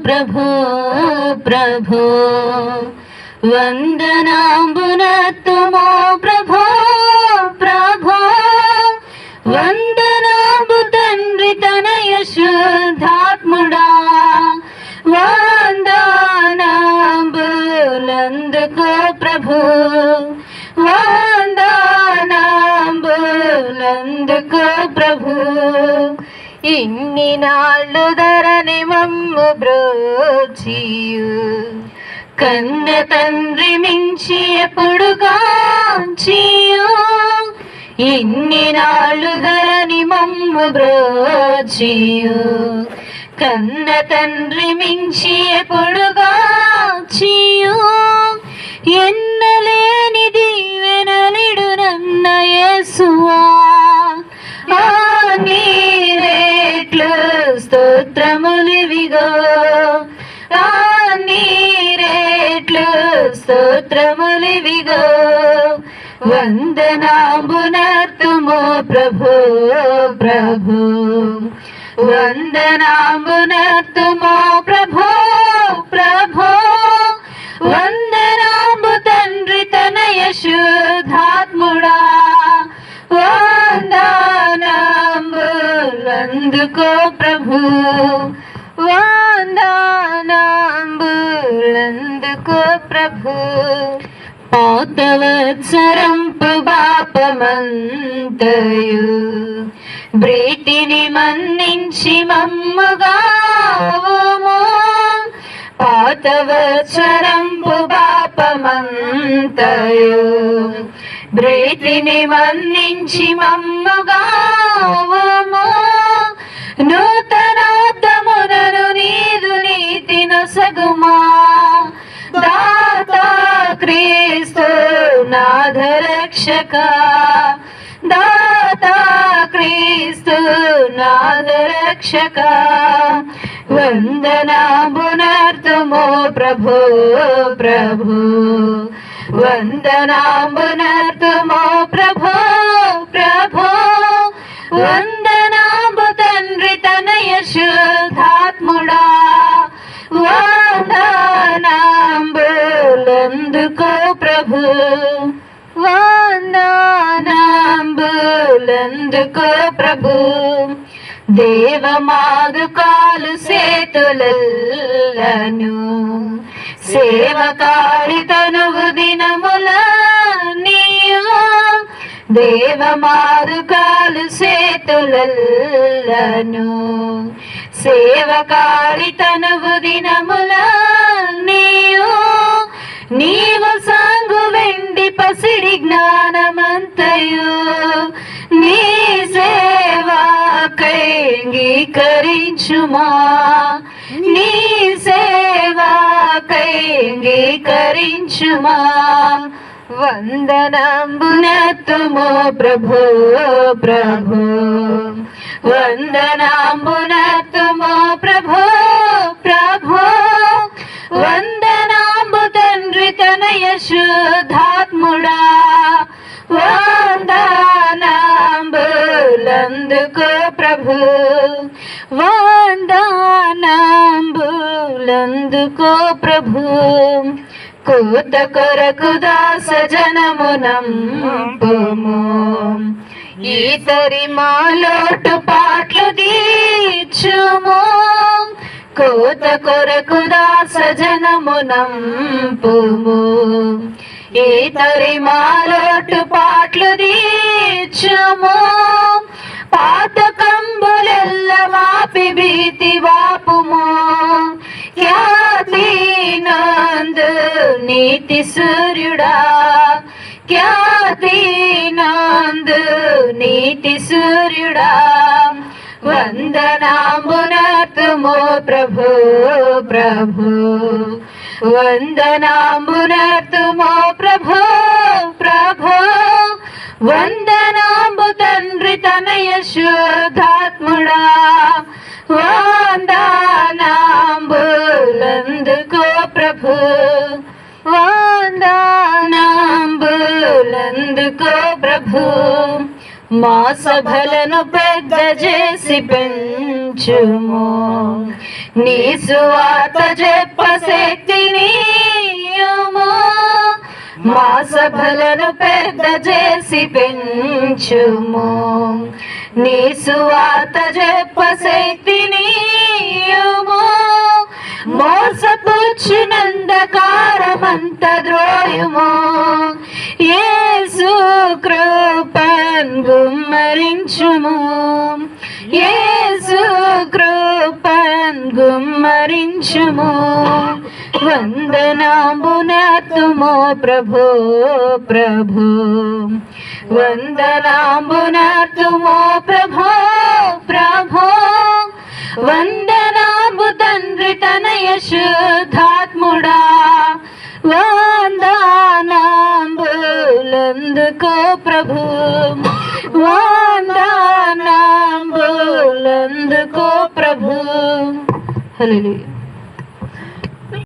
ప్రభో ప్రభో వందనాంబునత్తుమో ప్రభో ప్రభో వందనాంబు తండ్రి తనయ శుద్ధాత్ముడా వందనాంబులందుకో ప్రభు వందనాంబులందుకో ప్రభు ఇన్ని నాళ్ళు ధరని మమ్ము బ్రోచియు కన్న తండ్రి మించి ఎప్పుడు కాంచియు ఇన్ని నాళ్ళు ధరని మమ్ము బ్రోచియు కన్న తండ్రి మించి ఎప్పుడు కాంచియు ఎన్నలేని దీవెనలిడు నన్న యేసువా నీరేట్లు స్తోత్రములివిగో నీరేట్లు స్తోత్రములివిగో వందనాంబునర్తుమో ప్రభో ప్రభో వందనాంబునర్తుమో ప్రభో ప్రభో వందనాంబు తండ్రి తనయ శుద్ధాత్ముడా వందనాంబులందుకో ప్రభు వందనాంబులందుకో ప్రభు పాతవత్సరంపు పాపమంతయు బ్రీతిని మన్నించి మమ్ముగావుము పాతవత్సరంపు పాపమంతయు బ్రీతిని మన్నించి మమ్ముగావుము నూతనార్థమునను నీదు నీతి నొసగుమా దాతా క్రీస్తు నాథరక్షక దాతా క్రీస్తు నాథరక్షక వందనాంబునర్తుమో ప్రభో ప్రభో వందనాంబునర్తుమో ప్రభో ప్రభో వందనాంబు తండ్రి తనయ శుద్ధాత్ముడా వందనాంబులందుకో ప్రభు వందనాంబులందుకో ప్రభు దేవమాదుకాలు సేతులను సేవకారి తనువు దినముల నీయు దేవమాదుకాలు సేతులను సేవకారి తనువు దినముల నీయు నీవు సాంగు వెండి పసిడి జ్ఞానమంతయు నీ సేవాకై అంగీకరించుమా నీ సేవాకై అంగీకరించుమా వందనంబునెత్తుము ప్రభు ప్రభు వందనంబునెత్తుము ప్రభు ప్రభు వందనాంబు తండ్రి తనయ శుద్ధాత్ముడా వందనాంబులందుకో ప్రభు వందనాంబులందుకో ప్రభు కూత కొరకు దాస జనమునంపుము ఈతరి మాలోటు పాటలు తీర్చుము కూత కొరకు దాస జనమునంపుము ఈతరి మాలోటు పాటలు తీర్చుము పాతకంబులెల్ల వాపి భీతి వాపుము ఖ్యాతి నందు నీతి సూర్యుడా ఖ్యాతి నందు నీతి సూర్యుడా వందనాంబునర్తుము ప్రభు ప్రభు వందనాంబునర్తుము ప్రభు ప్రభు వందనాంబు తండ్రి తనయ శుద్ధాత్ముడా వందనాంబులందుకో ప్రభు వందనాంబులందుకో ప్రభు మా సభలను పెద్ద చేసి పెంచుము, నీ సువార్త చెప్ప శక్తినియుము. మా సభలను పెద్ద చేసి పెంచుము, నీ సువార్త చెప్ప శక్తినియుము. మోసపుచ్చునందకారమంత ద్రోయుము, యేసు కృపన్ గుమ్మరించుము, యేసు కృపన్ గుమ్మరించుము. వందనాంబునతుమో ప్రభు ప్రభు, వందనాంబునతుమో ప్రభు ప్రభు. వందనాంబు తండ్రి తనయ శుద్ధాత్ముడా, వందనాంబులందుకో ప్రభు, వందనాంబులందుకో ప్రభు. హల్లెలూయా.